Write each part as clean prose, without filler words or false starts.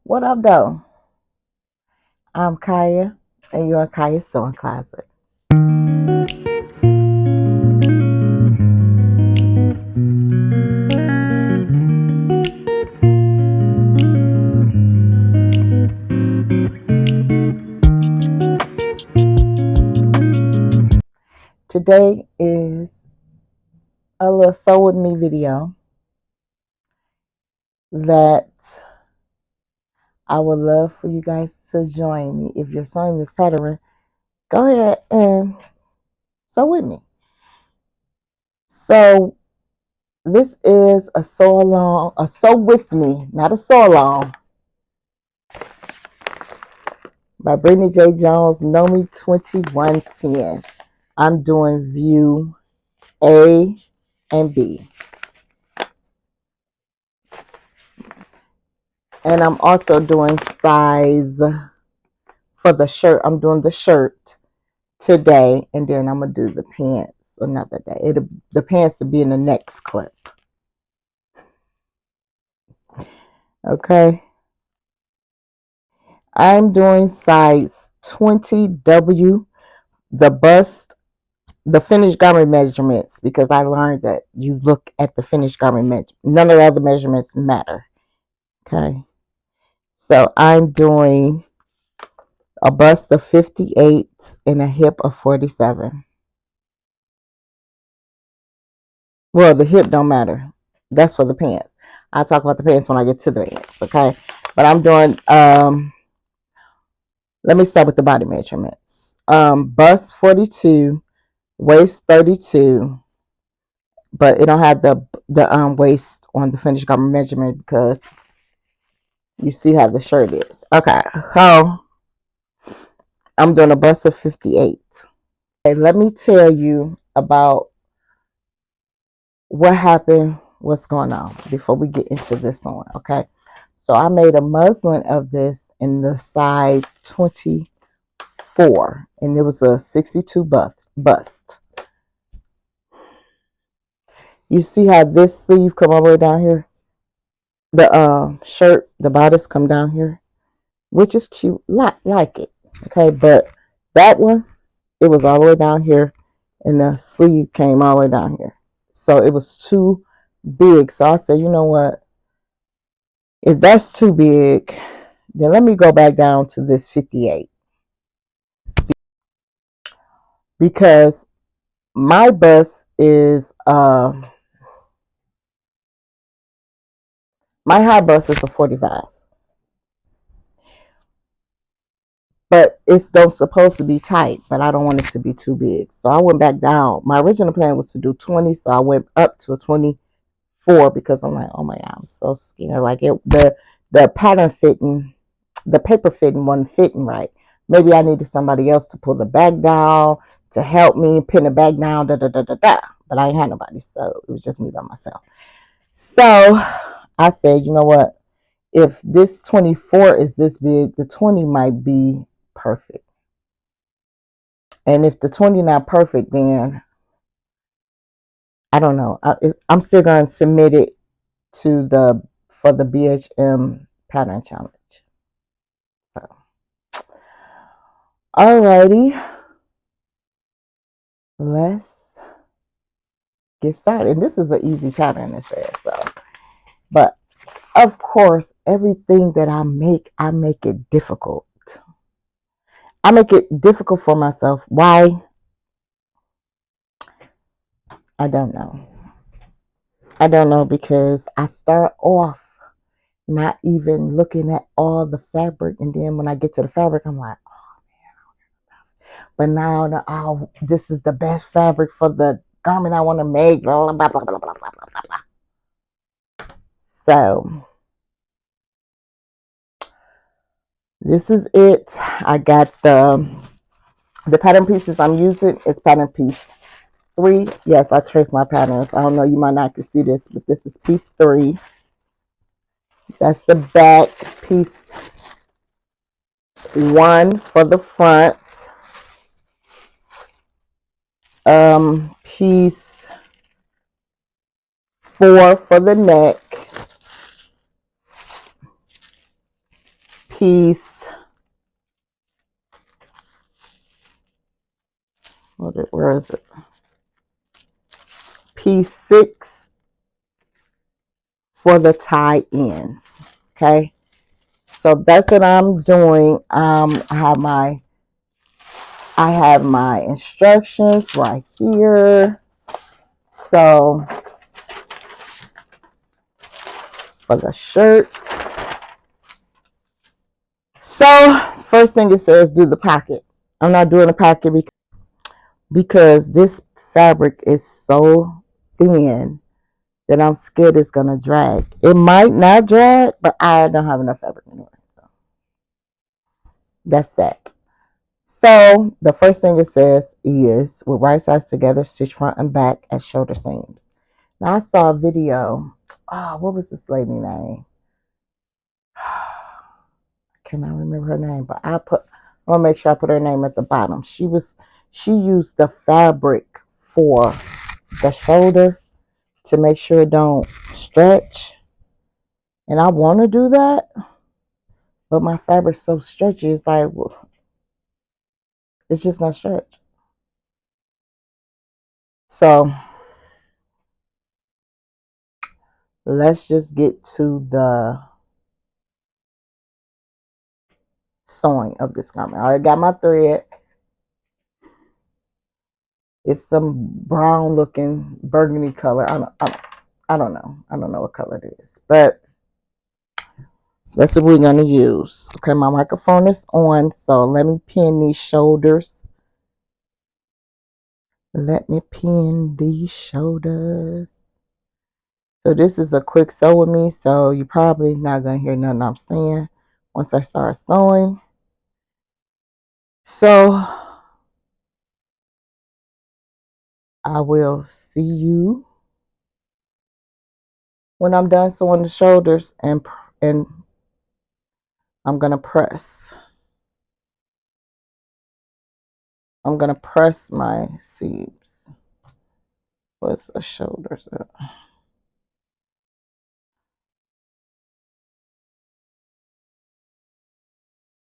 What up, though? I'm Kaya, and you're in Kaya's Sewing Closet. Today is a little Sew With Me video that I would love for you guys to join me. If you're sewing this pattern, go ahead and sew with me. So, this is a sew with me, not a sew along, by Brittany J. Jones, Knowme 2110. I'm doing view A and B. And I'm also doing size for the shirt. I'm doing the shirt today, and then I'm going to do the pants another day. The pants will be in the next clip. Okay. I'm doing size 20W, the bust, the finished garment measurements, because I learned that you look at the finished garment measurement. None of the other measurements matter. Okay. So I'm doing a bust of 58 and a hip of 47. Well, the hip don't matter. That's for the pants. I'll talk about the pants when I get to the pants, okay? But I'm doing, let me start with the body measurements. Bust 42, waist 32, but it don't have the waist on the finished garment measurement because you see how the shirt is. Okay, so I'm doing a bust of 58. Okay, let me tell you about what happened, what's going on before we get into this one, okay? So I made a muslin of this in the size 24, and it was a 62 bust. You see how this sleeve come all the way down here? The shirt, the bodice come down here, which is cute, like it, okay? But that one, it was all the way down here, and the sleeve came all the way down here. So it was too big. So I said, you know what? If that's too big, then let me go back down to this 58. Because my bust is, my high bust is a 45. But it's don't supposed to be tight, but I don't want it to be too big. So I went back down. My original plan was to do 20, so I went up to a 24 because I'm like, oh my God, I'm so scared. Like the pattern fitting, the paper fitting wasn't fitting right. Maybe I needed somebody else to pull the bag down, to help me pin the bag down, da. But I ain't had nobody, so it was just me by myself. So I said, you know what? If this 24 is this big, the 20 might be perfect. And if the 20 not perfect, then I don't know. I'm still going to submit it to for the BHM pattern challenge. So, alrighty, let's get started. And this is an easy pattern, it says. So, but of course, everything that I make it difficult. I make it difficult for myself. Why? I don't know. I don't know because I start off not even looking at all the fabric, and then when I get to the fabric, I'm like, oh man, but now oh, this is the best fabric for the garment I want to make. Blah, blah, blah, blah, blah, blah, blah, blah. So this is it. I got the pattern pieces I'm using. It's pattern piece 3. Yes, I traced my patterns. I don't know, you might not can see this, but this is piece 3. That's the back. Piece 1 for the front. Piece 4 for the neck. piece, where is it? Piece 6 for the tie ends. Okay, so that's what I'm doing. I have my instructions right here. So for the shirt, so first thing it says, do the pocket. I'm not doing the pocket because this fabric is so thin that I'm scared it's gonna drag. It might not drag, but I don't have enough fabric anyway. So that's that. So the first thing it says is, with right sides together, stitch front and back at shoulder seams. Now I saw a video. Oh, what was this lady name? Cannot remember her name, but I want to make sure I put her name at the bottom. She used the fabric for the shoulder to make sure it don't stretch. And I want to do that, but my fabric's so stretchy. It's like, well, it's just gonna stretch. So let's just get to the sewing of this garment. I already got my thread. It's some brown looking burgundy color. I don't know. I don't know what color it is, but that's what we're gonna use. Okay, my microphone is on, so let me pin these shoulders. Let me pin these shoulders. So this is a quick sew with me, so you're probably not gonna hear nothing I'm saying once I start sewing. So I will see you when I'm done sewing the shoulders, and I'm gonna press. I'm gonna press my seams. What's the shoulders up?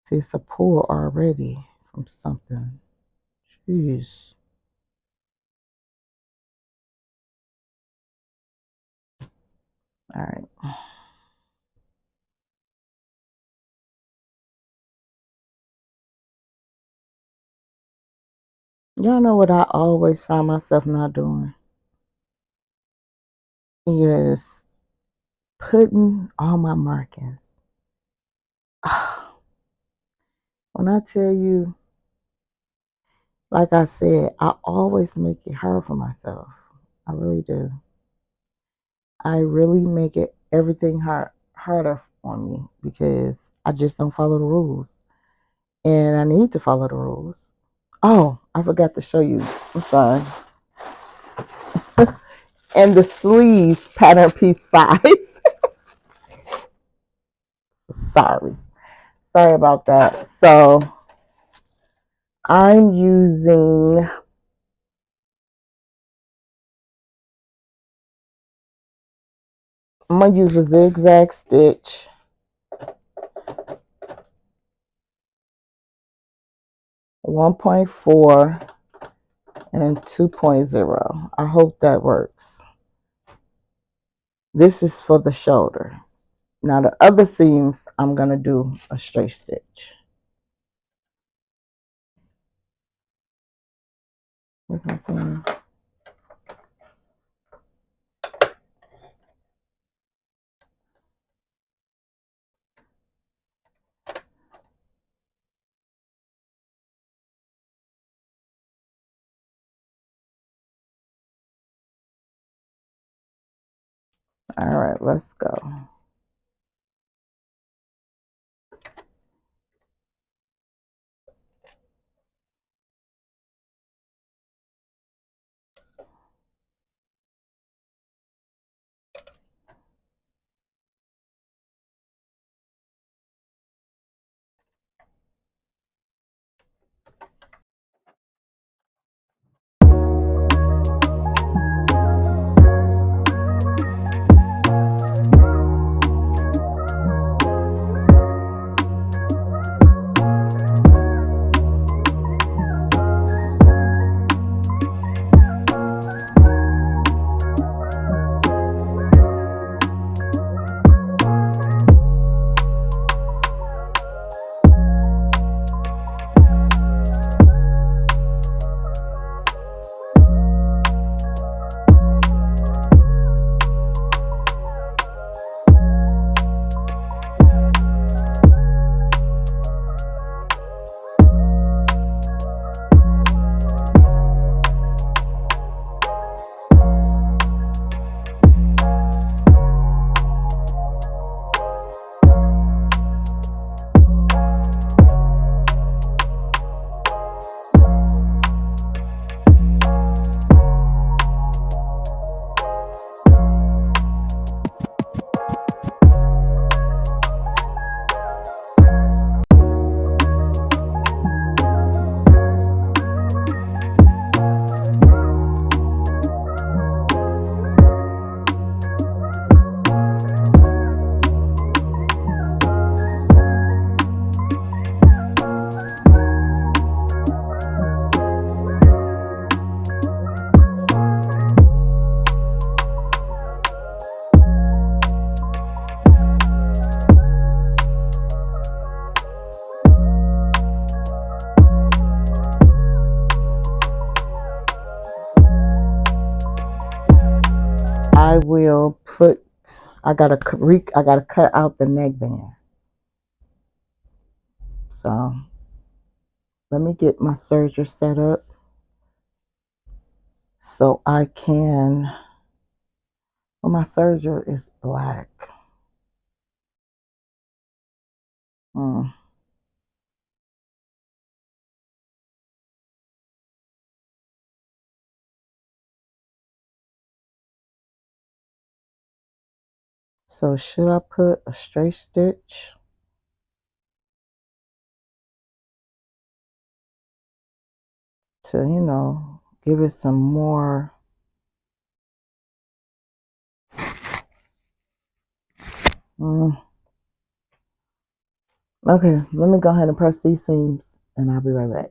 See, it's a pull already from something. Jeez. All right. Y'all know what I always find myself not doing? Is putting all my markings. When I tell you, like I said, I always make it hard for myself. I really do. I really make it everything harder on me because I just don't follow the rules. And I need to follow the rules. Oh, I forgot to show you. I'm sorry. And the sleeves, pattern piece 5. Sorry about that. So I'm gonna use a zigzag stitch, 1.4 and 2.0. I hope that works. This is for the shoulder. Now the other seams, I'm gonna do a straight stitch. Where's my thing? All right, let's go. I gotta cut out the neckband. So let me get my serger set up so I can. Well, my serger is black. Hmm. So should I put a straight stitch? To, give it some more. Okay, let me go ahead and press these seams and I'll be right back.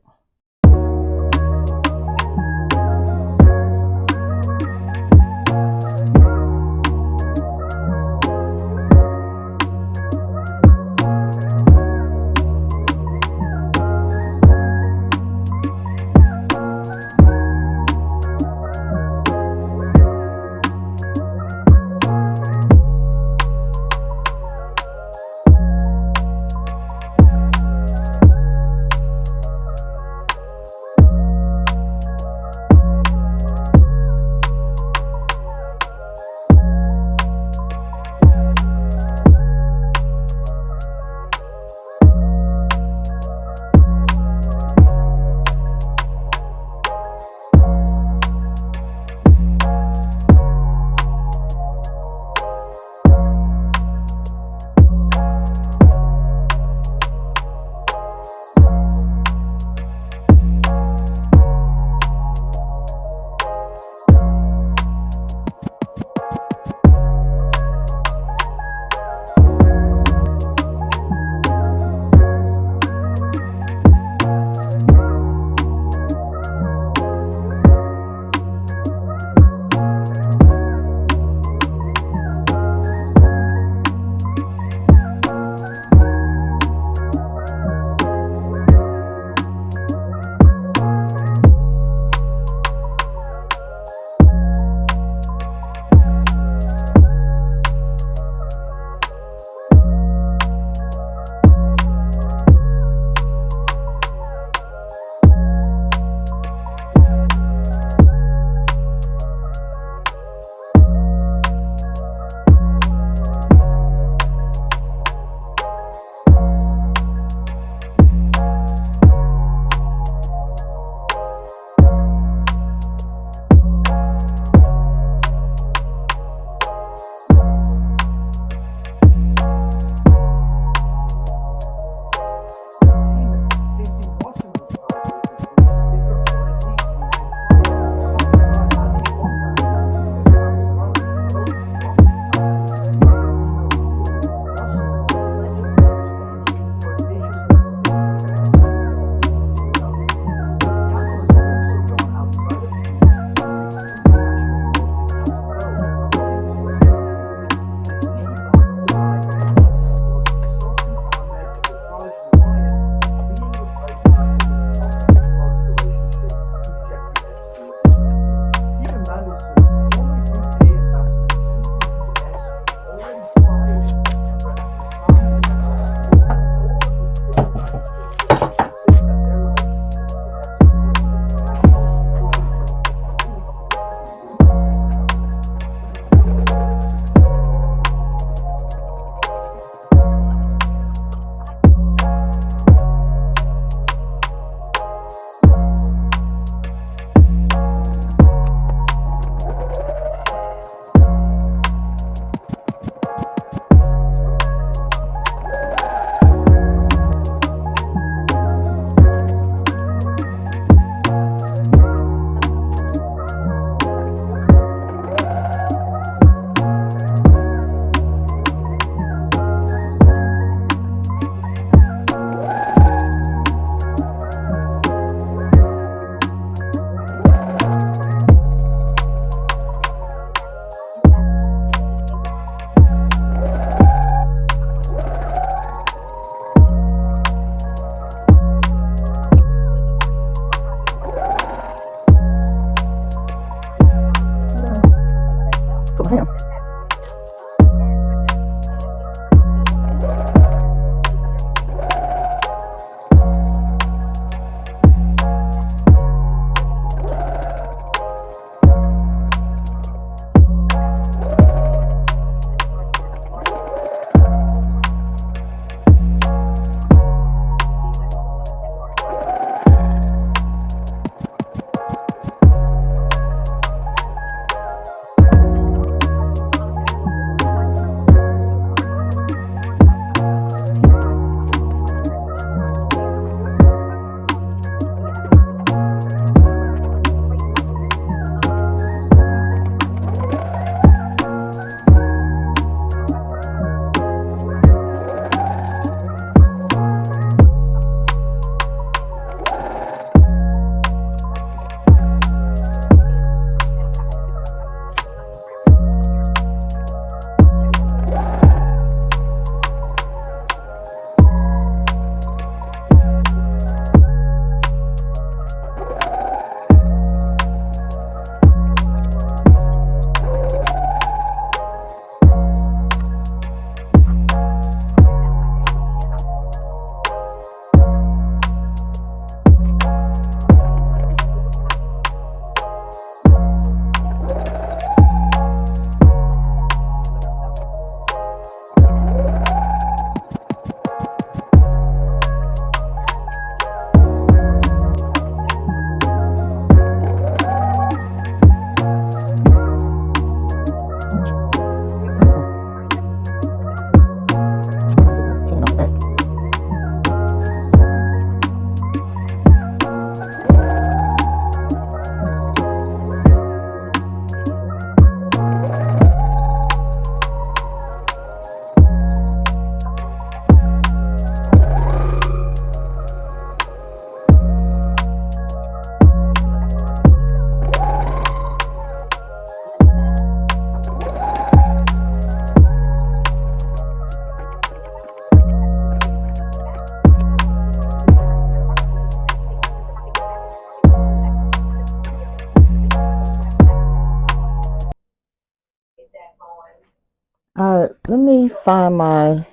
find my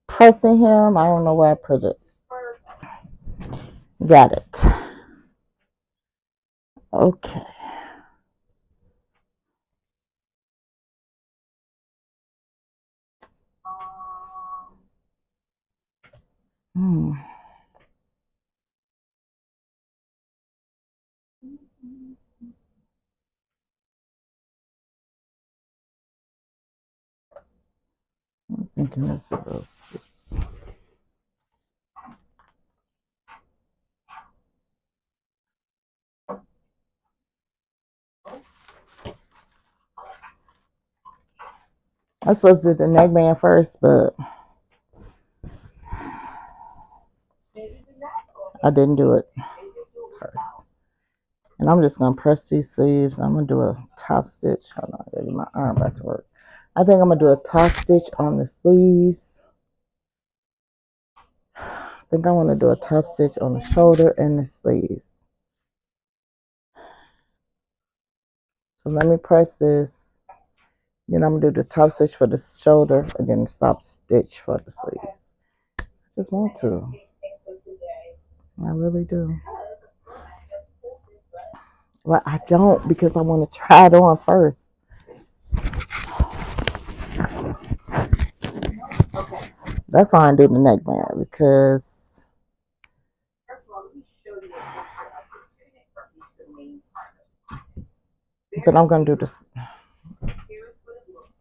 pressing hem. I don't know where I put it. Got it. Okay. Hmm. I'm thinking that's about this. I was supposed to do the neckband first, but I didn't do it first. And I'm just gonna press these sleeves. I'm gonna do a top stitch. Hold on, baby, my arm about to work. I think I'm gonna do a top stitch on the sleeves. I think I want to do a top stitch on the shoulder and the sleeves. So let me press this. Then I'm gonna do the top stitch for the shoulder and then the top stitch for the sleeves. I just want to. I really do. Well, I don't because I want to try it on first. That's why I do the neckband because. But I'm gonna do this.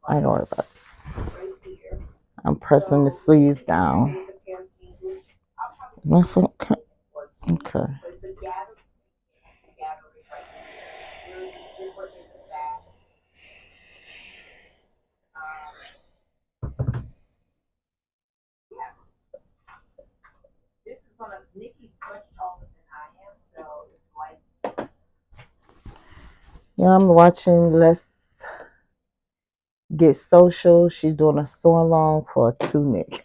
I ain't gonna worry about it. I'm pressing the sleeves down. Okay. Yeah, I'm watching Let's Get Social. She's doing a sew along for a tunic.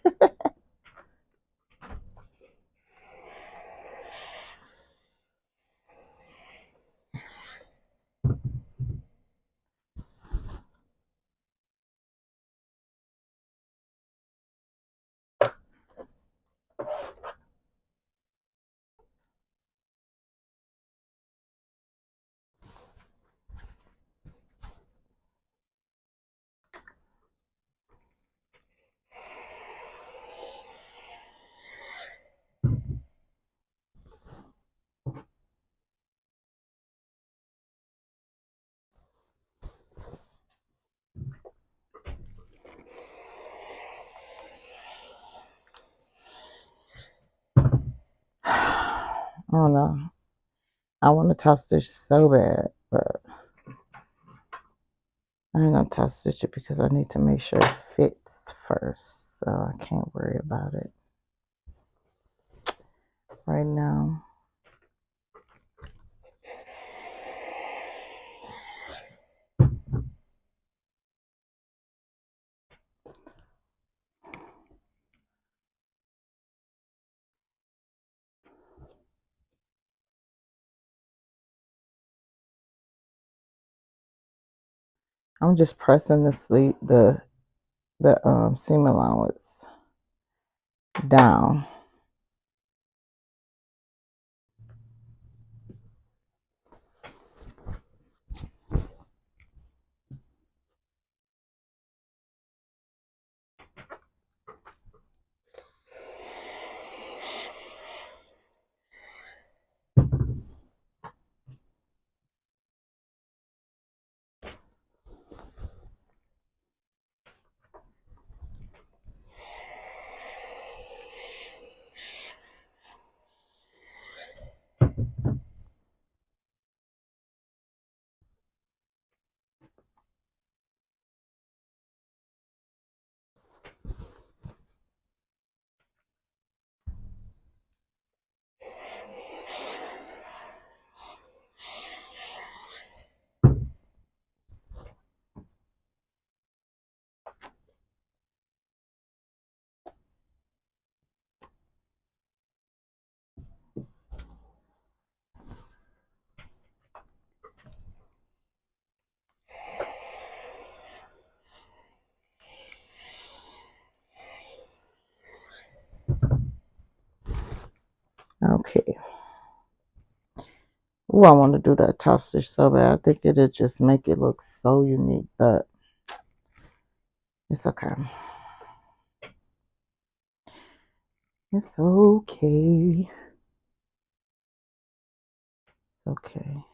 I don't know. I want to top stitch so bad, but I ain't gonna top stitch it because I need to make sure it fits first. So I can't worry about it right now. I'm just pressing the seam allowance down. Ooh, I want to do that top stitch so bad. I think it'll just make it look so unique, but it's okay. It's okay. It's okay.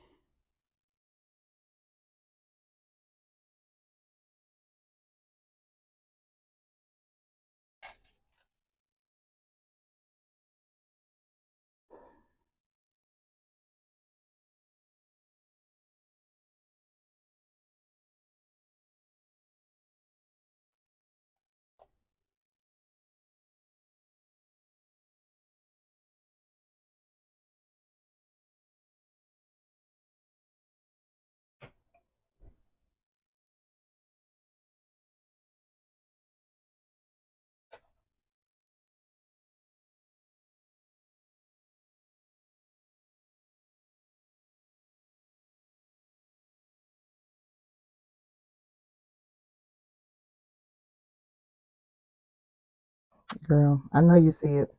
Girl, I know you see it.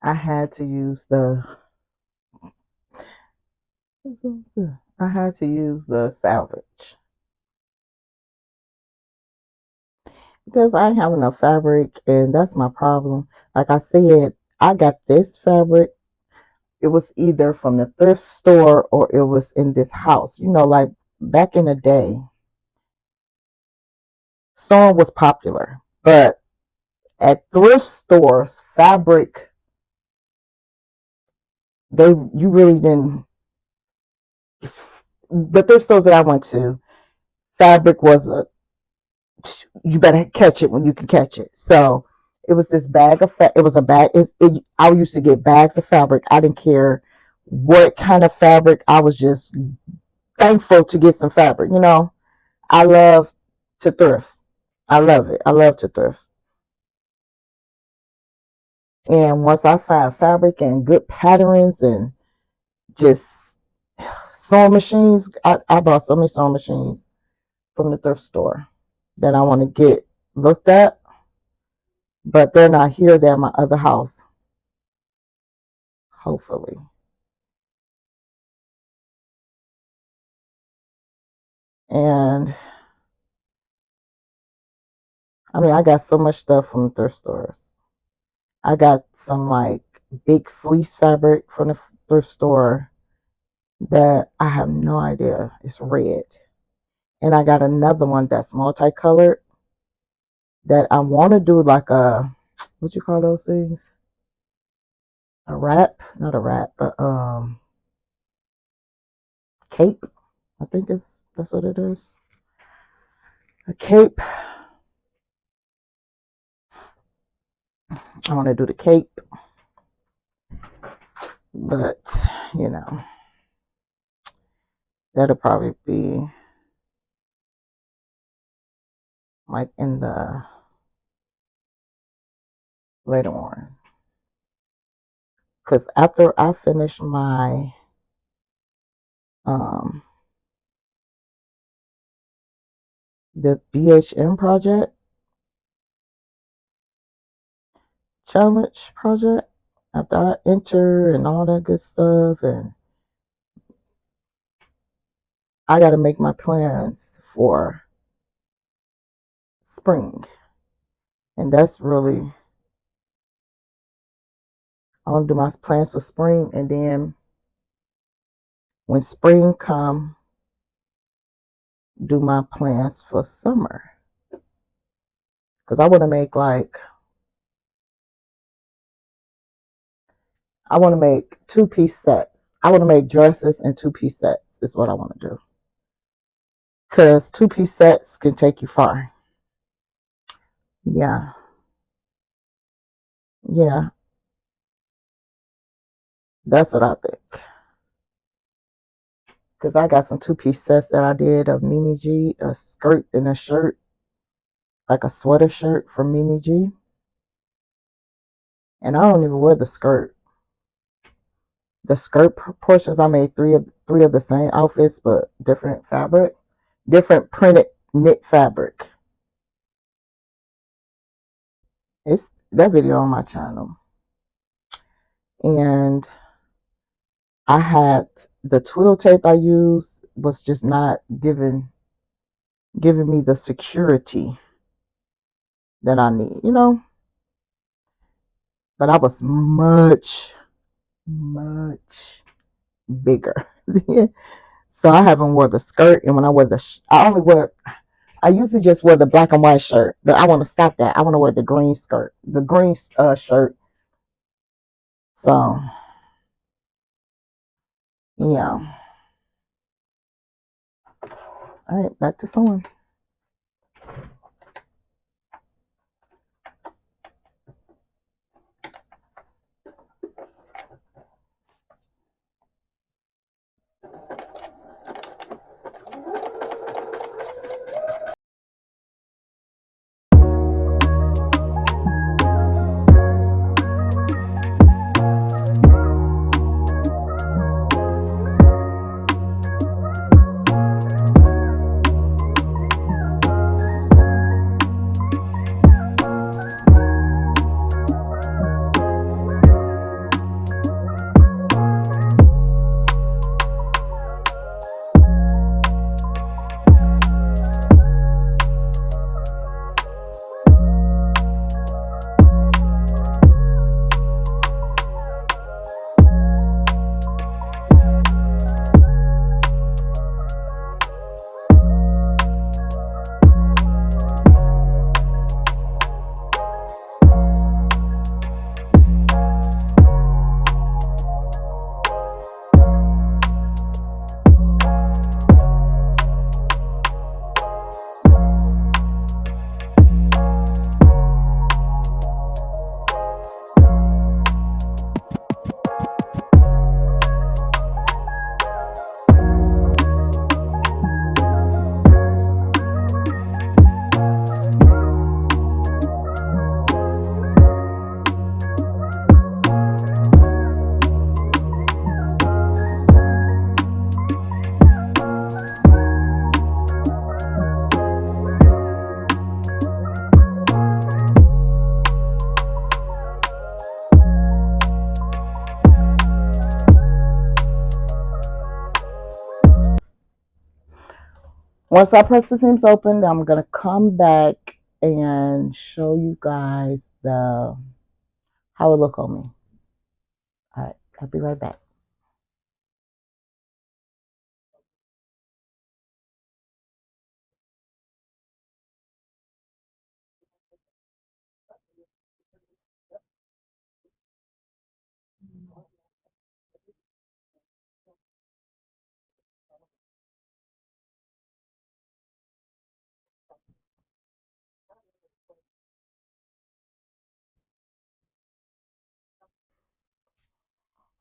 I had to use the salvage because I ain't have enough fabric, and that's my problem. Like I said, I got this fabric. It was either from the thrift store or it was in this house. Like back in the day, sewing was popular, but at thrift stores, fabric, you really didn't. The thrift stores that I went to, fabric was you better catch it when you can catch it. So it was this bag of it was a bag. I used to get bags of fabric. I didn't care what kind of fabric. I was just thankful to get some fabric. I love to thrift. I love it. I love to thrift. And once I find fabric and good patterns and just sewing machines, I bought so many sewing machines from the thrift store that I want to get looked at, but they're not here. They're at my other house, hopefully. And I mean, I got so much stuff from the thrift stores. I got some like big fleece fabric from the thrift store that I have no idea. It's red. And I got another one that's multicolored that I want to do like what you call those things? A wrap? Not a wrap, but cape. I think that's what it is. A cape. I want to do the cape, but you know, that'll probably be like in the later on. Because after I finish my um the BHM project challenge project, after I enter and all that good stuff, and I got to make my plans for spring, and that's really I want to do my plans for spring, and then when spring come, do my plans for summer. Because I want to make I want to make 2-piece sets. I want to make dresses and 2-piece sets is what I want to do. Because 2-piece sets can take you far. Yeah. Yeah. That's what I think. Because I got some 2-piece sets that I did of Mimi G, a skirt and a shirt, like a sweater shirt from Mimi G. And I don't even wear the skirt. The skirt portions, I made three of the same outfits, but different fabric, different printed knit fabric. It's that video on my channel. And I had the twill tape I used was just not giving me the security that I need, But I was much bigger. So I haven't wore the skirt, and when I wear I usually just wear the black and white shirt, but I want to stop that. I want to wear the green skirt, the green shirt. So yeah. All right, back to sewing. Once I press the seams open, I'm gonna come back and show you guys the how it look on me. All right, I'll be right back.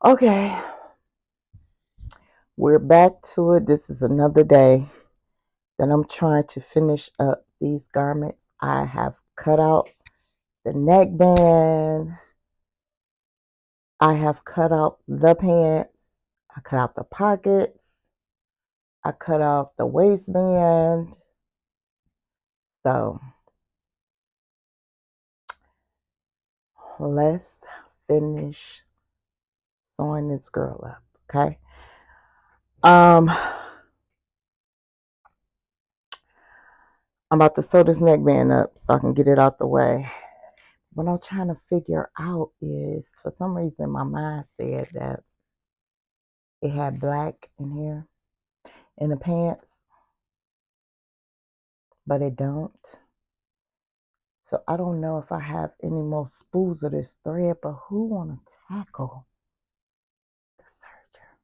Okay, we're back to it. This is another day that I'm trying to finish up these garments. I have cut out the neckband. I have cut out the pants. I cut out the pockets. I cut out the waistband. So let's finish sewing this girl up. Okay. I'm about to sew this neckband up so I can get it out the way. What I'm trying to figure out is, for some reason, my mind said that it had black in here in the pants, but it don't. So I don't know if I have any more spools of this thread, but who want to tackle the serger?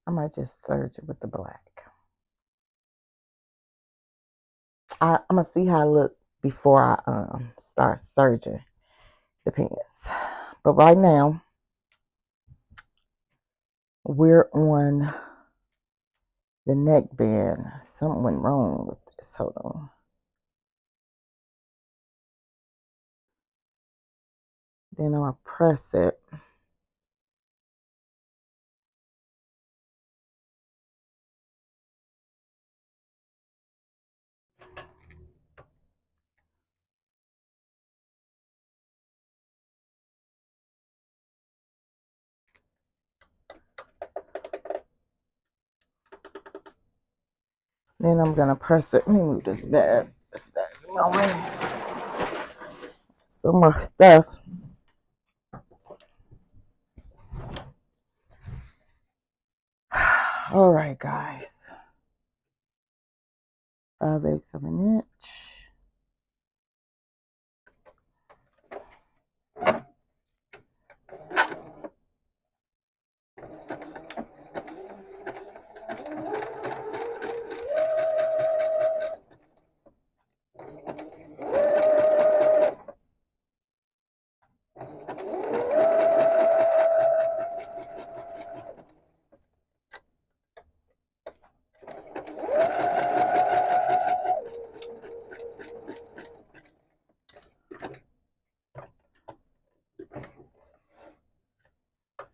I might just serge it with the black. I'm gonna see how I look before I start serging the pants. But right now we're on the neckband. Something went wrong with this. Hold on. Then I'll press it. Then I'm gonna press it. Let me move this bag. This bag in my way. Some more stuff. All right, guys. 5/8 of an inch.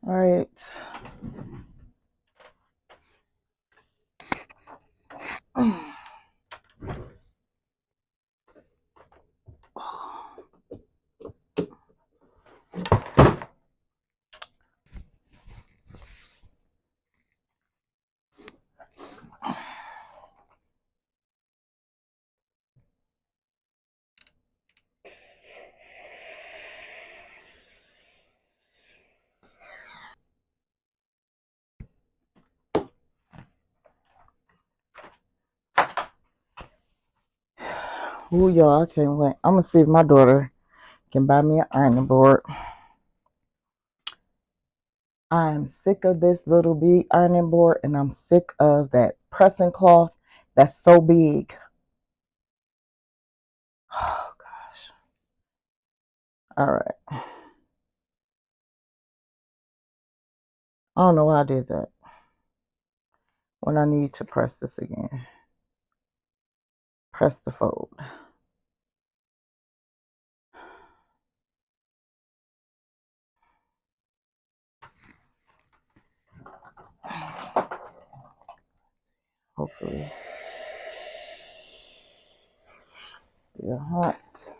All right. Ooh, y'all, I can't wait. I'm gonna see if my daughter can buy me an ironing board. I'm sick of this little big ironing board, and I'm sick of that pressing cloth that's so big. Oh gosh. All right. I don't know why I did that when I need to press this again. Press the fold. Hopefully. Still hot.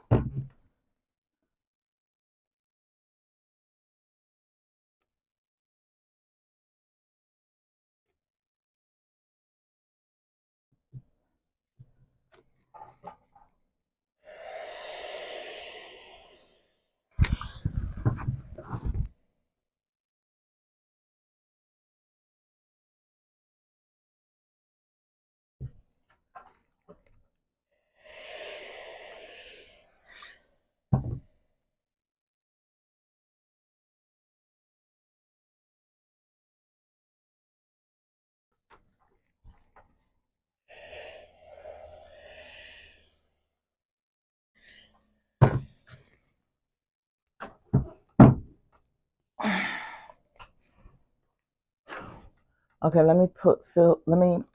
Okay, let me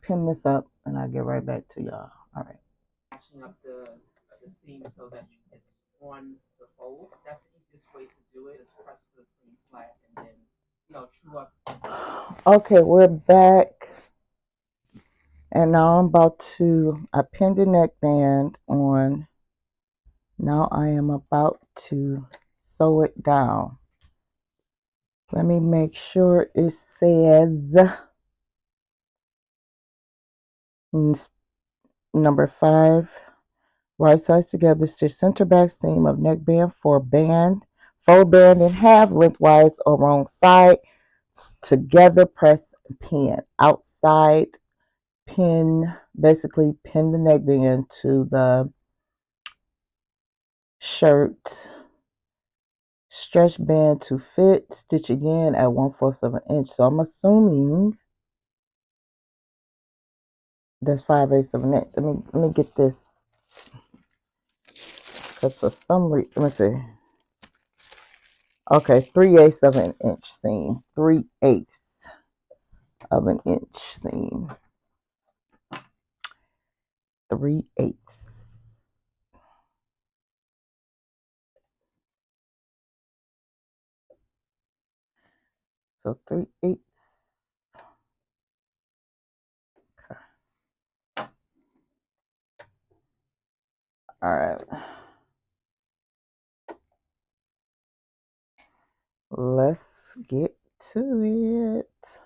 pin this up and I'll get right back to y'all. All right. Matching up the seam so that it's on the fold. That's the easiest way to do it. Is press the seam flat and then true up. Okay, we're back. And now I pinned the neckband on. Now I am about to sew it down. Let me make sure it says number 5, right sides together, stitch center back seam of neckband for band, fold band in half lengthwise or wrong side, together press pin. Outside pin, basically pin the neckband to the shirt. Stretch band to fit, stitch again at 1/4 of an inch. So I'm assuming that's 5/8 of an inch. Let me get this, because for some reason, let me see. Okay, 3/8 of an inch seam. 3/8 of an inch seam. 3/8. So 3/8. Okay. All right. Let's get to it.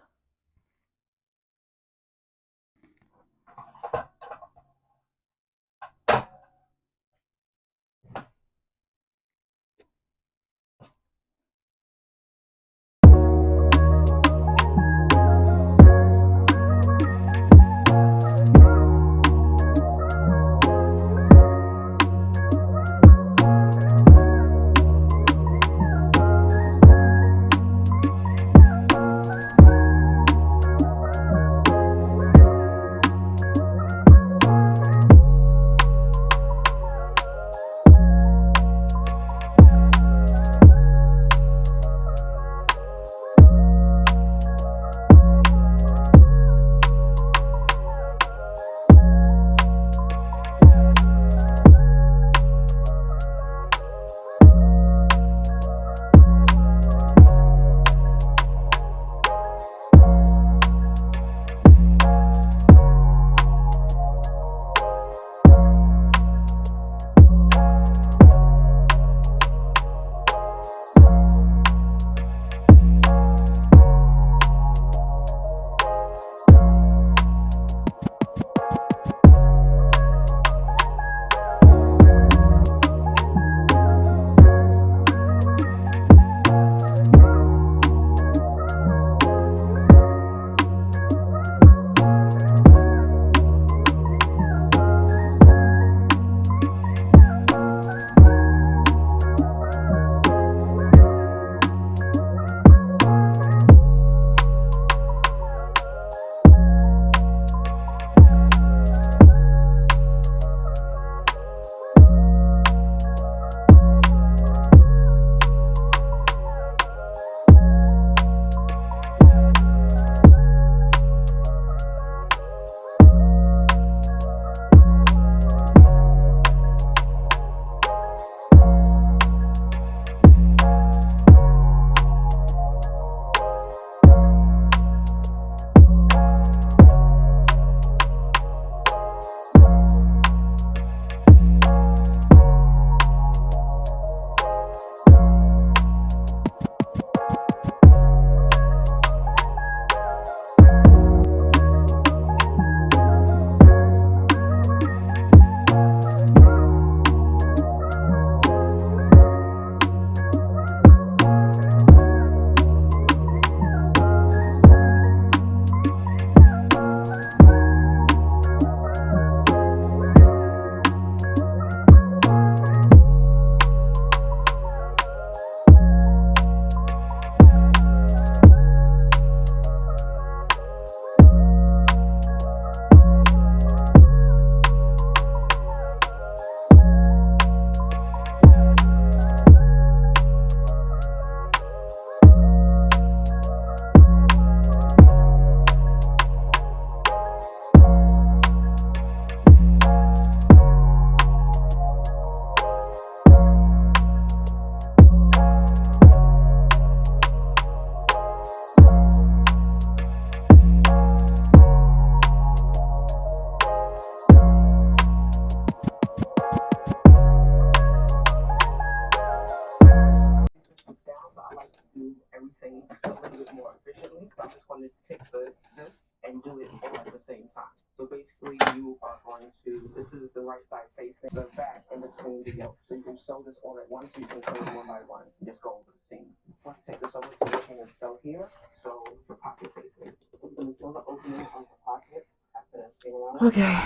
Okay.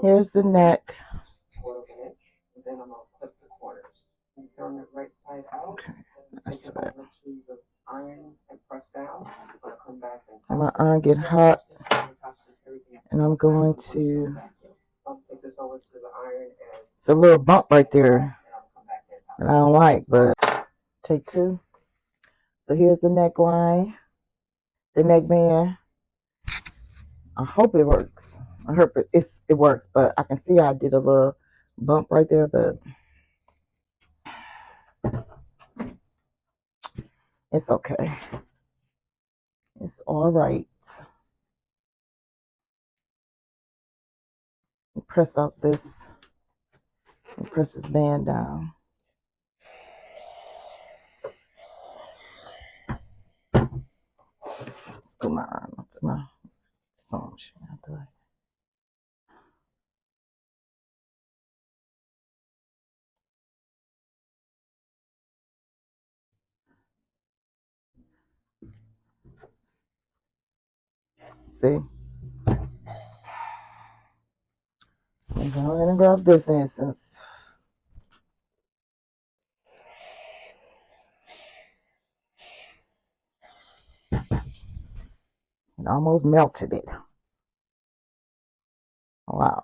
Here's the neck. Okay. That's it. I'm gonna iron get hot, and I'm going to. It's a little bump right there that I don't like, but take two. So here's the neckline, the neckband. I hope it works. I hope it works, but I can see I did a little bump right there, but it's okay. It's all right. Press up this and press this band down. Scoot my arm up to my sewing machine out the way. See? I'm going to grab this instance. It almost melted it. Wow.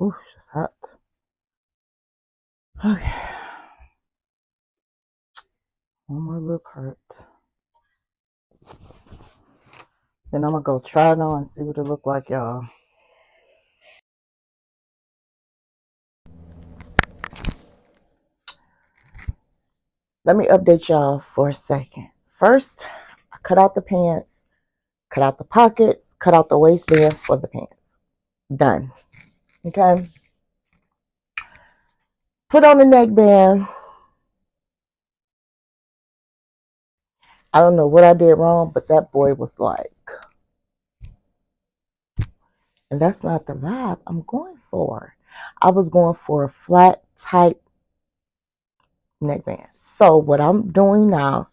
Ooh, it's hot. Okay. One more little part. Then I'm going to go try it on and see what it look like, y'all. Let me update y'all for a second. First, I cut out the pants, cut out the pockets, cut out the waistband for the pants. Done. Okay. Put on the neckband. I don't know what I did wrong, but that boy was like, and that's not the vibe I'm going for. I was going for a flat, tight neckband. So what I'm doing now,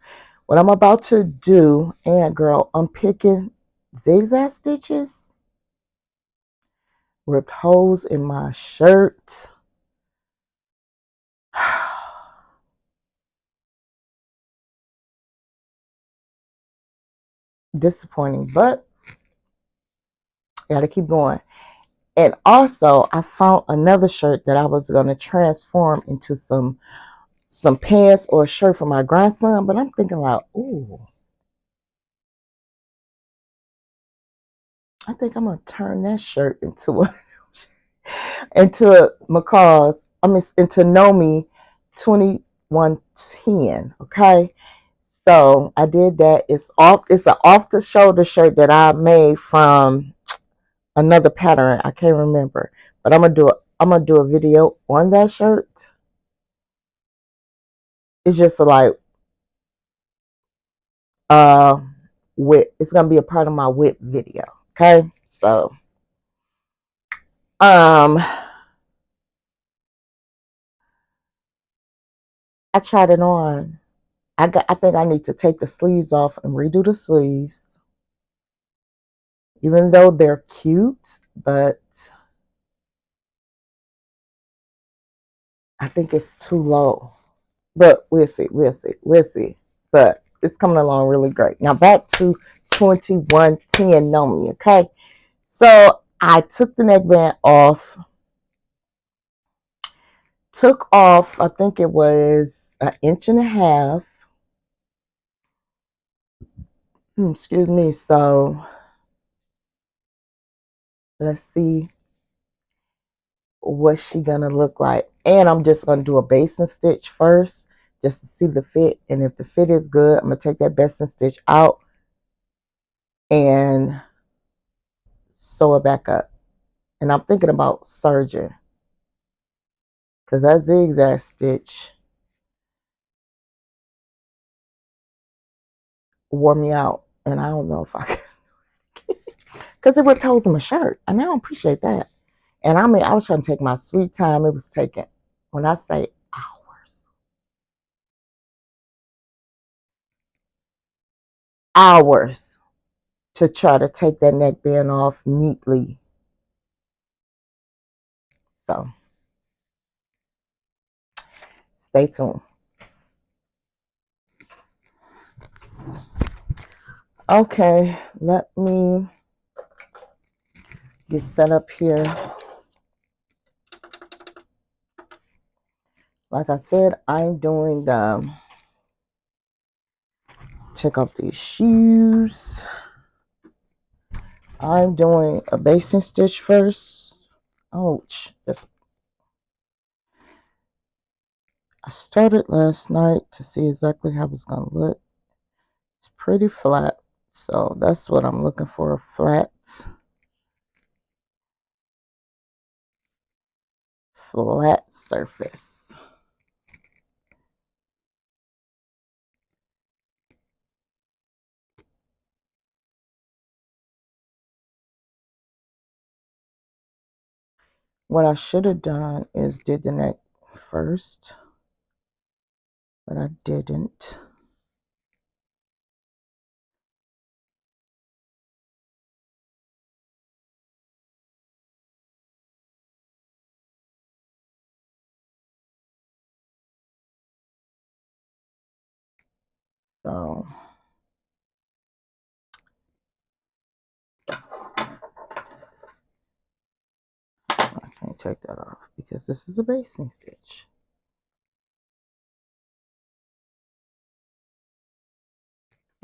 what I'm about to do, and girl, I'm picking zigzag stitches, ripped holes in my shirt. Disappointing, but gotta keep going. And also, I found another shirt that I was gonna transform into some pants or a shirt for my grandson. But I'm thinking like, ooh, I think I'm gonna turn that shirt into a into McCall's. I mean, into Knowme 2110. Okay, so I did that. It's off. It's an off the shoulder shirt that I made from another pattern. I can't remember, but I'm gonna do a video on that shirt. It's just like uh whip. It's gonna be a part of my whip video. Okay, so I tried it on. I think I need to take the sleeves off and redo the sleeves, even though they're cute, but I think it's too low. But we'll see, we'll see, we'll see. But it's coming along really great. Now back to 2110 Knowme, okay? So I took the neckband off, took off, I think it was an inch and a half. Excuse me. So let's see what she gonna look like. And I'm just gonna do a basting stitch first just to see the fit. And if the fit is good, I'm gonna take that basting stitch out and sew it back up. And I'm thinking about serging because that zigzag stitch wore me out. And I don't know if I can, because it would toes in my shirt. And I don't appreciate that. And I mean, I was trying to take my sweet time. It was taking, when I say hours to try to take that neckband off neatly. So stay tuned. Okay, let me get set up here. Like I said, I'm doing the, check out these shoes. I'm doing a basting stitch first. Ouch. I started last night to see exactly how it's going to look. It's pretty flat. So that's what I'm looking for, a flat surface. What I should have done is did the neck first, but I didn't. So I can't take that off because this is a basting stitch.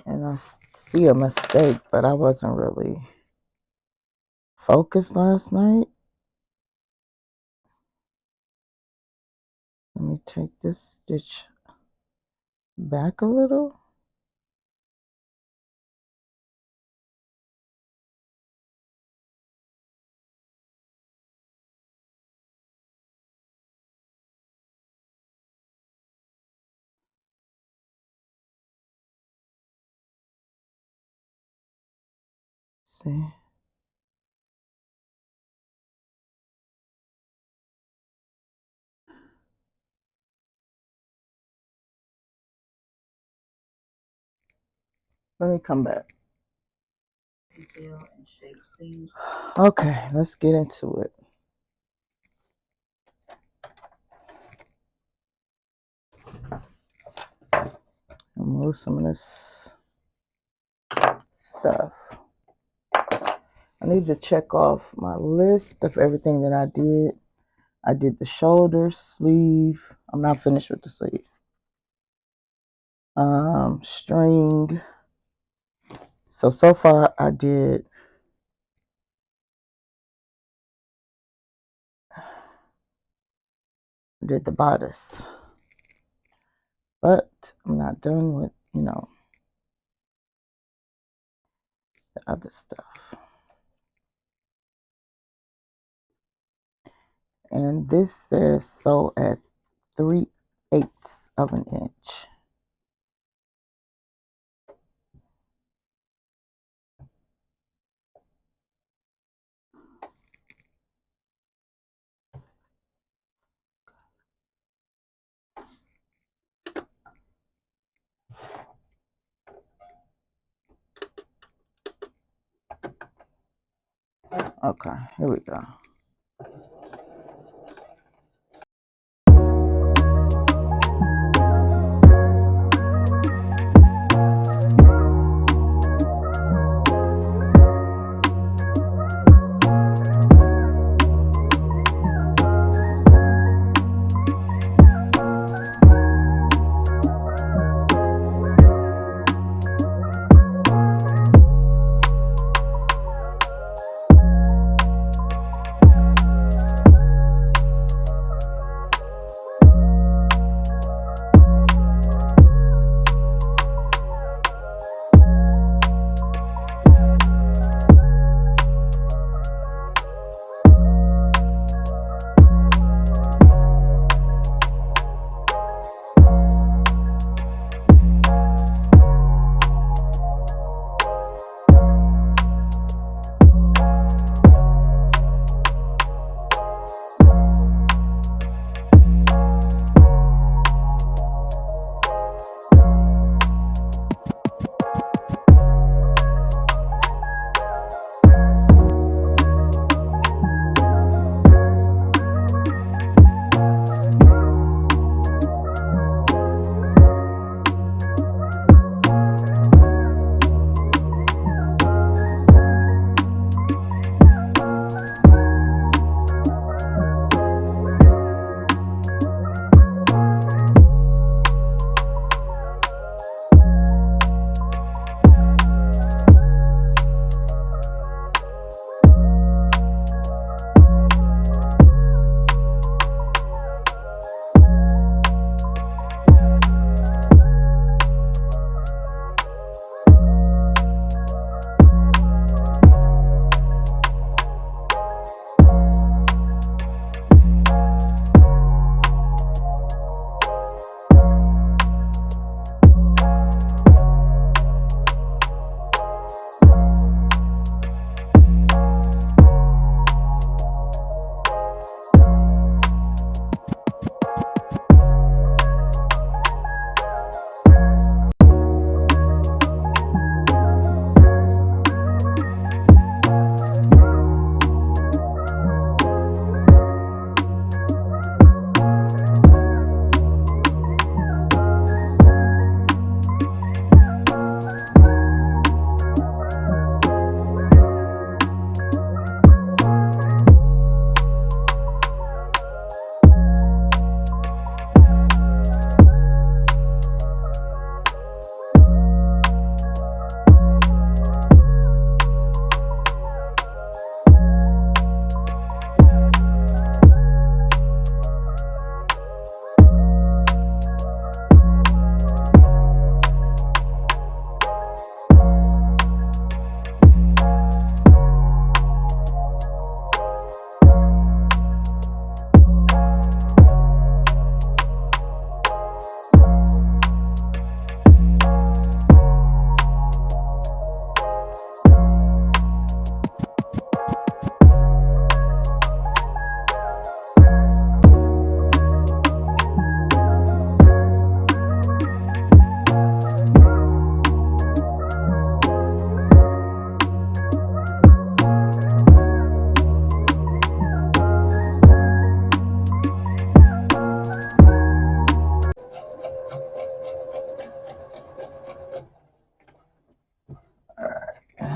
And I see a mistake, but I wasn't really focused last night. Let me take this stitch back a little. See? Let me come back. Okay, let's get into it. Remove some of this stuff. I need to check off my list of everything that I did. I did the shoulder, sleeve. I'm not finished with the sleeve. String. So far I did the bodice, but I'm not done with, the other stuff. And this says sew at 3/8 of an inch. Okay, here we go.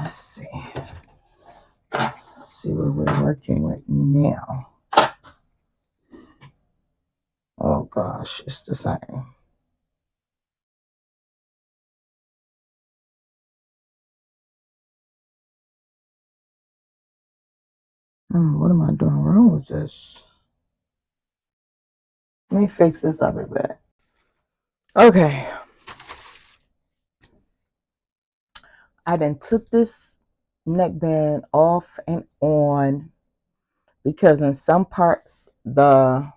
Let's see. Let's see what we're working with now. Oh gosh, it's the same. What am I doing wrong with this? Let me fix this up a bit. Okay. I then took this neckband off and on because in some parts the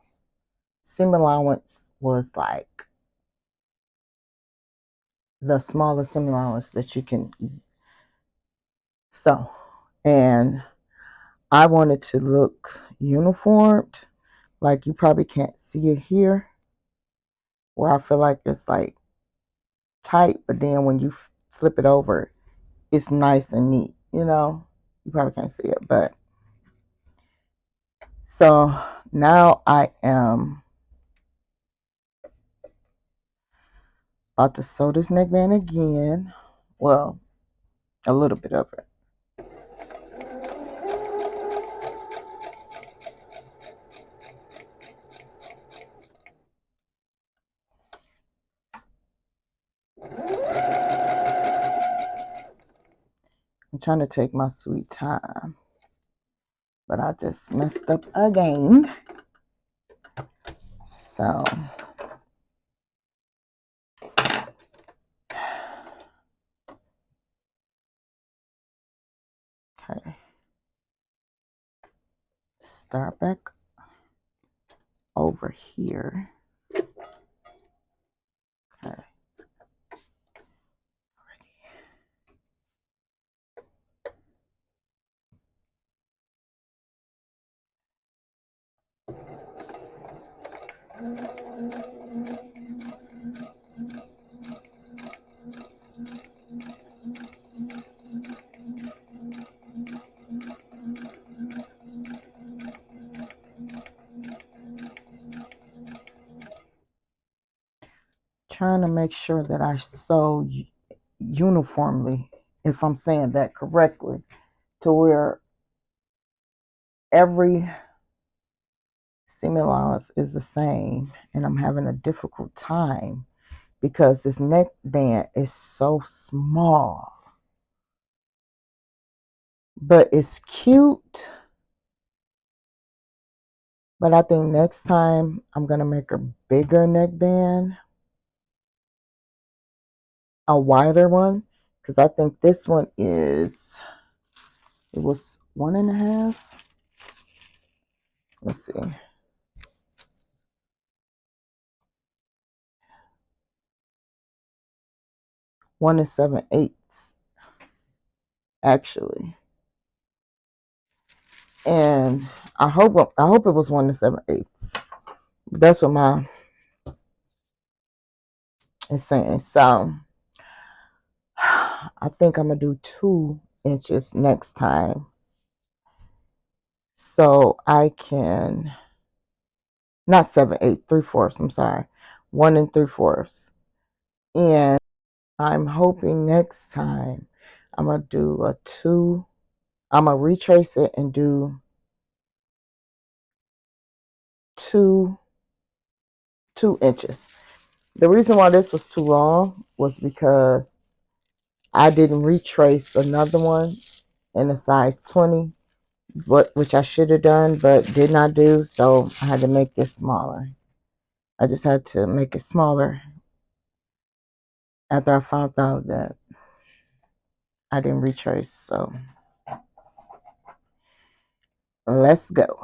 seam allowance was like the smallest seam allowance that you can sew. And I wanted to look uniformed. Like you probably can't see it here where I feel like it's like tight, but then when you flip it over, it's nice and neat, you know. You probably can't see it, but so now I am about to sew this neckband again. Well, a little bit of it. I'm trying to take my sweet time, but I just messed up again. So, okay. Start back over here. Okay. Trying to make sure that I sew uniformly, if I'm saying that correctly, to where every seam allowance is the same, and I'm having a difficult time because this neckband is so small, but it's cute. But I think next time I'm gonna make a bigger neckband, a wider one, because I think this one is, it was 1.5. Let's see. 1 7/8 actually, and I hope it was 1 7/8. That's what my is saying. So I think I'm gonna do 2 inches next time, so I can not 7/8, 3/4. I'm sorry, 1 3/4, and I'm hoping next time I'm gonna do a 2. I'm gonna retrace it and do 2 inches. The reason why this was too long was because I didn't retrace another one in a size 20, which I should have done, but did not do. So I had to make this smaller. I just had to make it smaller after I found out that I didn't retrace. So let's go.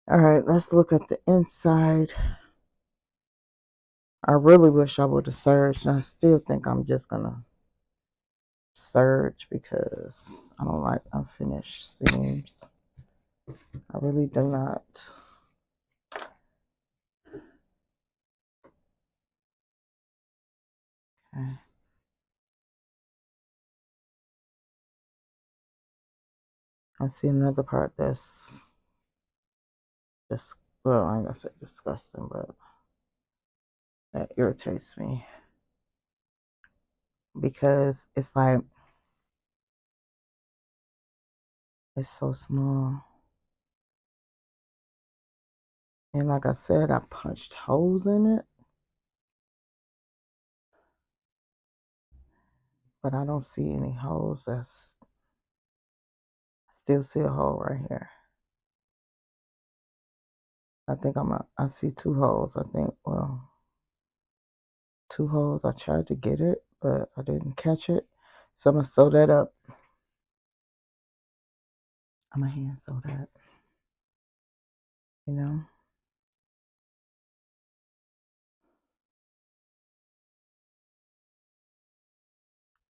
All right, let's look at the inside. I really wish I would have serged, and I still think I'm just gonna serge because I don't like unfinished seams. I really do not. Okay. I see another part that's just, well, I ain't gonna say disgusting, but that irritates me because it's like, it's so small. And like I said, I punched holes in it, but I don't see any holes. I still see a hole right here. I see two holes, I think. Well, two holes. I tried to get it, but I didn't catch it. So I'm gonna sew that up. I'm gonna hand sew that, you know.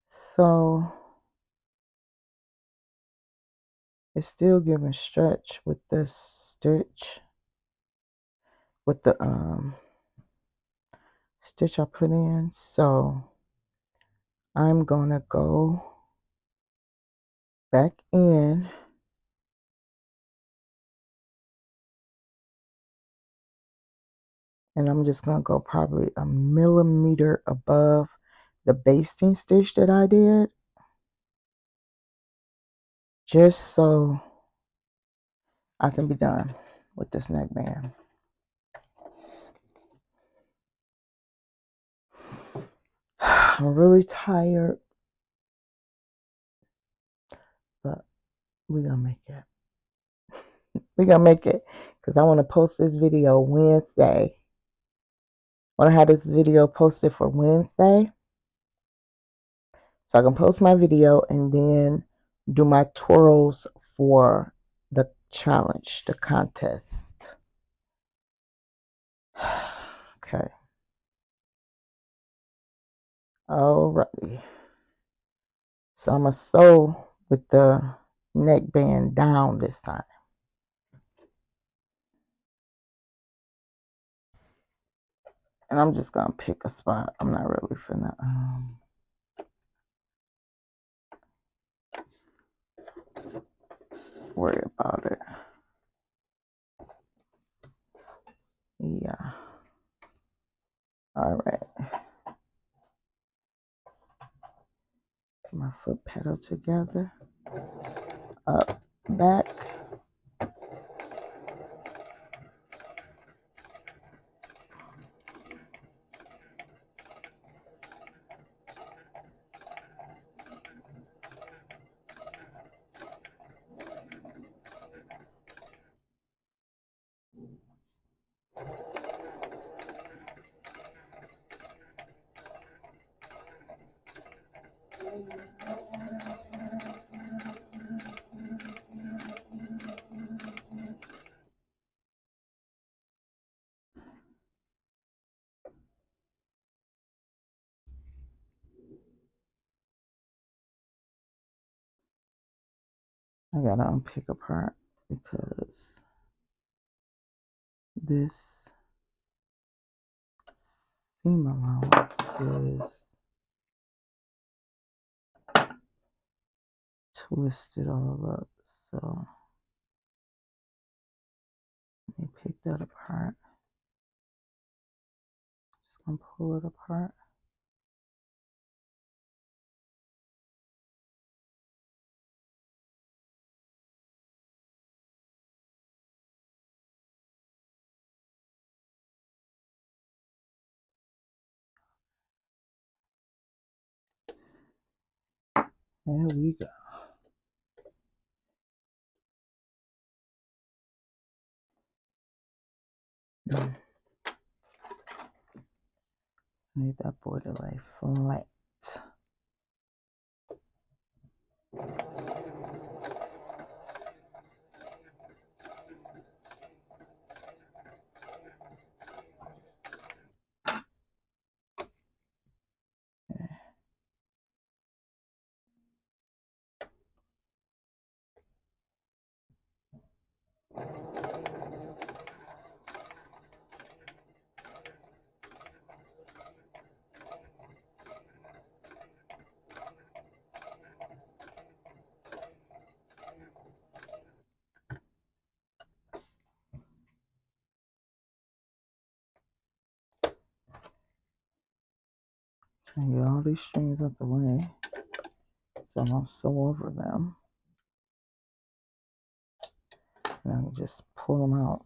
So it's still giving stretch with this stitch, with the stitch I put in. So I'm gonna go back in and I'm just gonna go probably a millimeter above the basting stitch that I did, just so I can be done with this neckband. I'm really tired, but we're gonna make it. We're gonna make it because I want to post this video Wednesday. I want to have this video posted for Wednesday so I can post my video and then do my twirls for the challenge, the contest. Okay. Alrighty. So I'm gonna sew with the neckband down this time. And I'm just gonna pick a spot. I'm not really finna worry about it. Yeah. All right. My foot pedal together. Up, back. I gotta unpick a part because this seam allowance is twisted all up. So let me pick that apart. Just gonna pull it apart. There we go. Need that boy to lay flat. And get all these strings out the way so I don't sew over them. And I can just pull them out.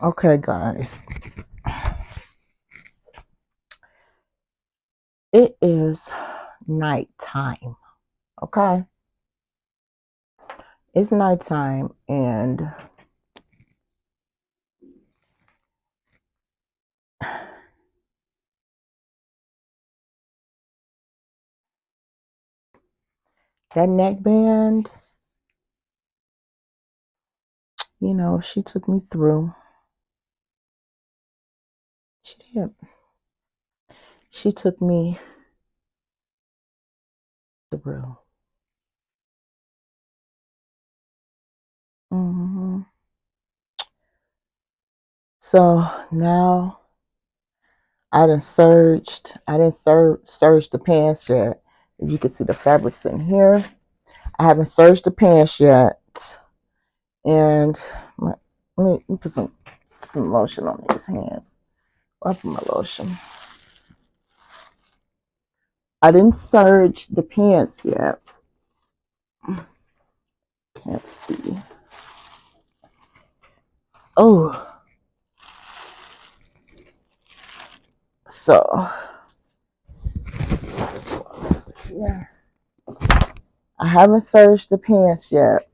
Okay, guys. It is nighttime. Okay? It's nighttime and that neckband, you know, she took me through. She did. She took me through. So now I done serged. I didn't serge the pants yet. You can see the fabrics in here. I haven't serged the pants yet. And let me put some lotion on these hands. I'll put my lotion. I didn't serge the pants yet. Can't see. Oh. So. Yeah. I haven't serged the pants yet.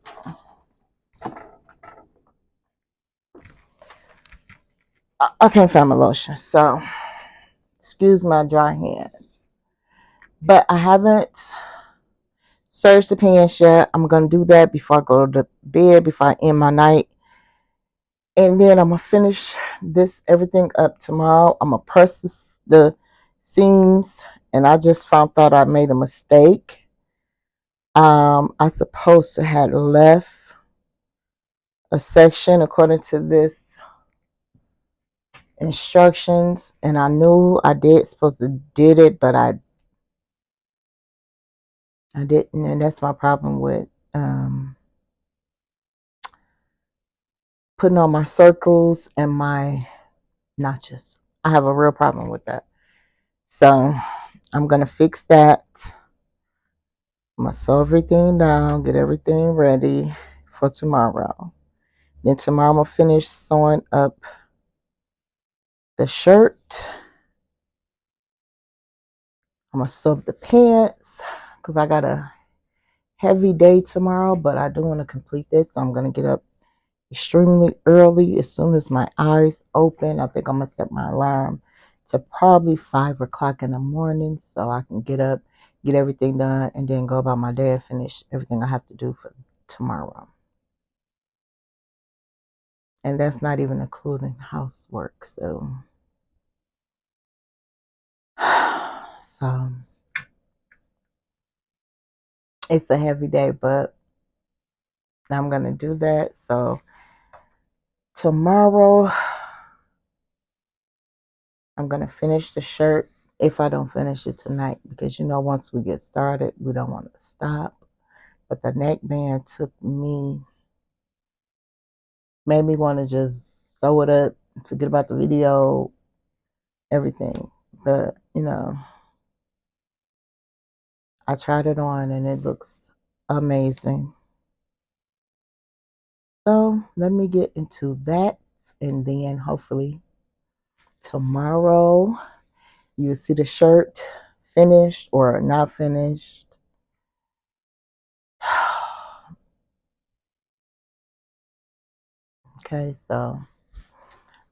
I can't find my lotion. So. Excuse my dry hands. But I haven't serged the pants yet. I'm going to do that before I go to bed, before I end my night. And then I'm going to finish everything up tomorrow. I'm going to press the seams. And I just found out I made a mistake. I supposed to have left a section according to this instructions. And I knew I did it, but I didn't. And that's my problem with putting on my circles and my notches. I have a real problem with that. So I'm going to fix that. I'm going to sew everything down, get everything ready for tomorrow. Then tomorrow I'm going to finish sewing up the shirt. I'm going to sew up the pants because I got a heavy day tomorrow, but I do want to complete this. So I'm going to get up extremely early as soon as my eyes open. I think I'm going to set my alarm to probably 5 o'clock in the morning so I can get up, get everything done, and then go about my day and finish everything I have to do for tomorrow. And that's not even including housework. So it's a heavy day, but I'm going to do that. So tomorrow I'm going to finish the shirt if I don't finish it tonight, because you know once we get started we don't want to stop. But the neckband made me want to just sew it up, forget about the video, everything. But you know, I tried it on and it looks amazing. So let me get into that, and then hopefully tomorrow you'll see the shirt finished or not finished. Okay, so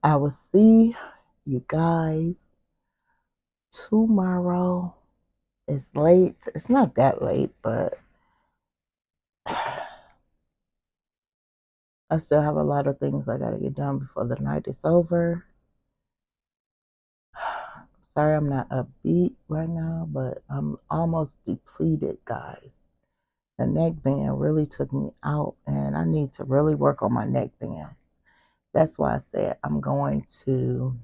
I will see you guys tomorrow. It's late. It's not that late, but I still have a lot of things I gotta get done before the night is over. Sorry I'm not upbeat right now, but I'm almost depleted, guys. The neckband really took me out, and I need to really work on my neckband. That's why I said I'm going to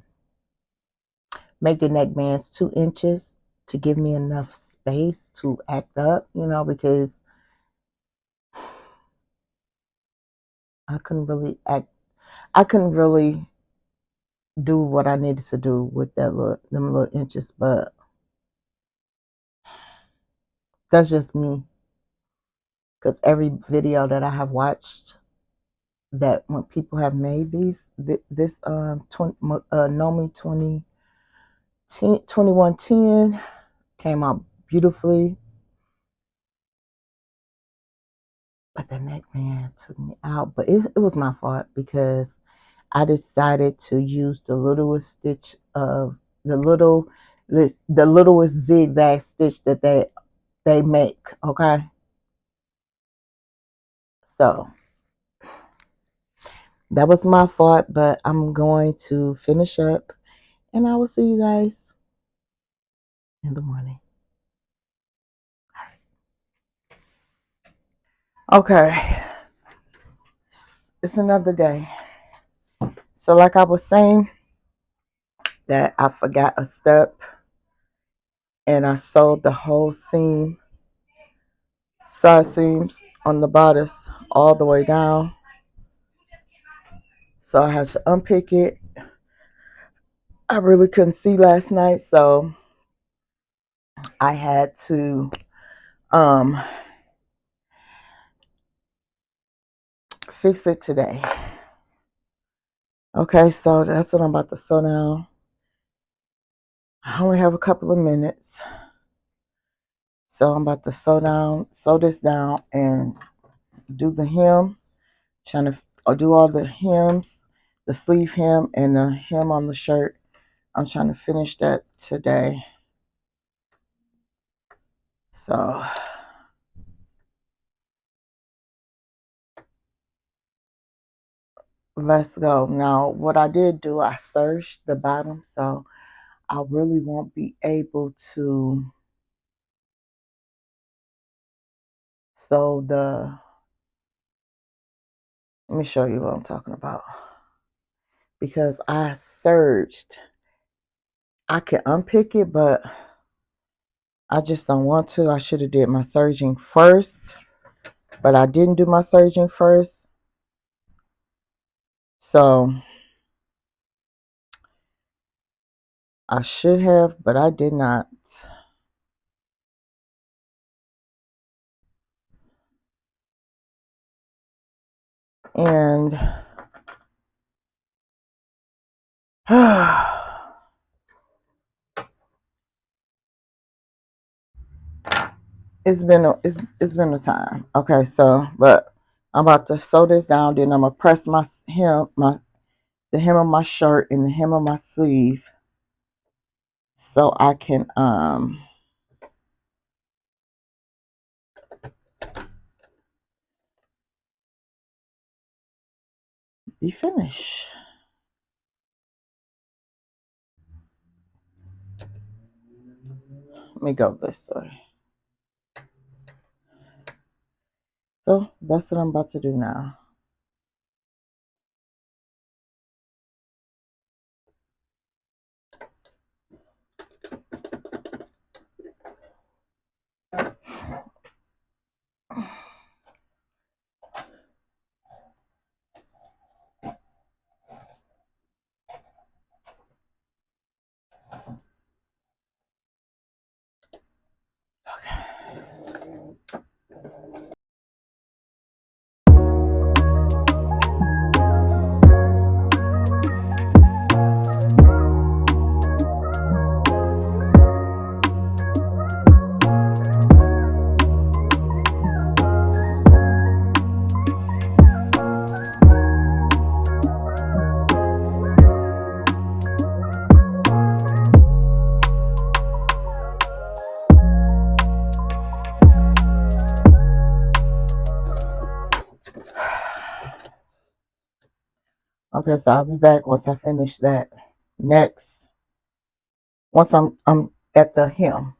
make the neckbands 2 inches to give me enough space to act up, because I couldn't really act. I couldn't really do what I needed to do with them little inches, but that's just me. Because every video that I have watched, that when people have made this 20, Knowme 2110 came out beautifully, but the neckband took me out. But it was my fault because I decided to use the littlest stitch of the littlest zigzag stitch that they make. Okay, so that was my fault, but I'm going to finish up, and I will see you guys in the morning. Okay, it's another day. So like I was saying, that I forgot a step, and I sewed the whole side seams on the bodice all the way down. So I had to unpick it. I really couldn't see last night, so I had to um fix it today. Okay, so that's what I'm about to sew now. I only have a couple of minutes. So I'm about to sew this down and do the hem. Trying to do all the hems, the sleeve hem and the hem on the shirt. I'm trying to finish that today. So let's go. Now, what I did do, I serged the bottom, so I really won't be able to sew let me show you what I'm talking about. Because I serged. I can unpick it, but I just don't want to. I should have did my serging first, but I didn't do my serging first. So I should have, but I did not. And it's been a time. Okay, so but I'm about to sew this down. Then I'm gonna press the hem of my shirt and the hem of my sleeve, so I can be finished. Let me go this way. So that's what I'm about to do now. Okay, so I'll be back once I finish that. Next, once I'm at the hem.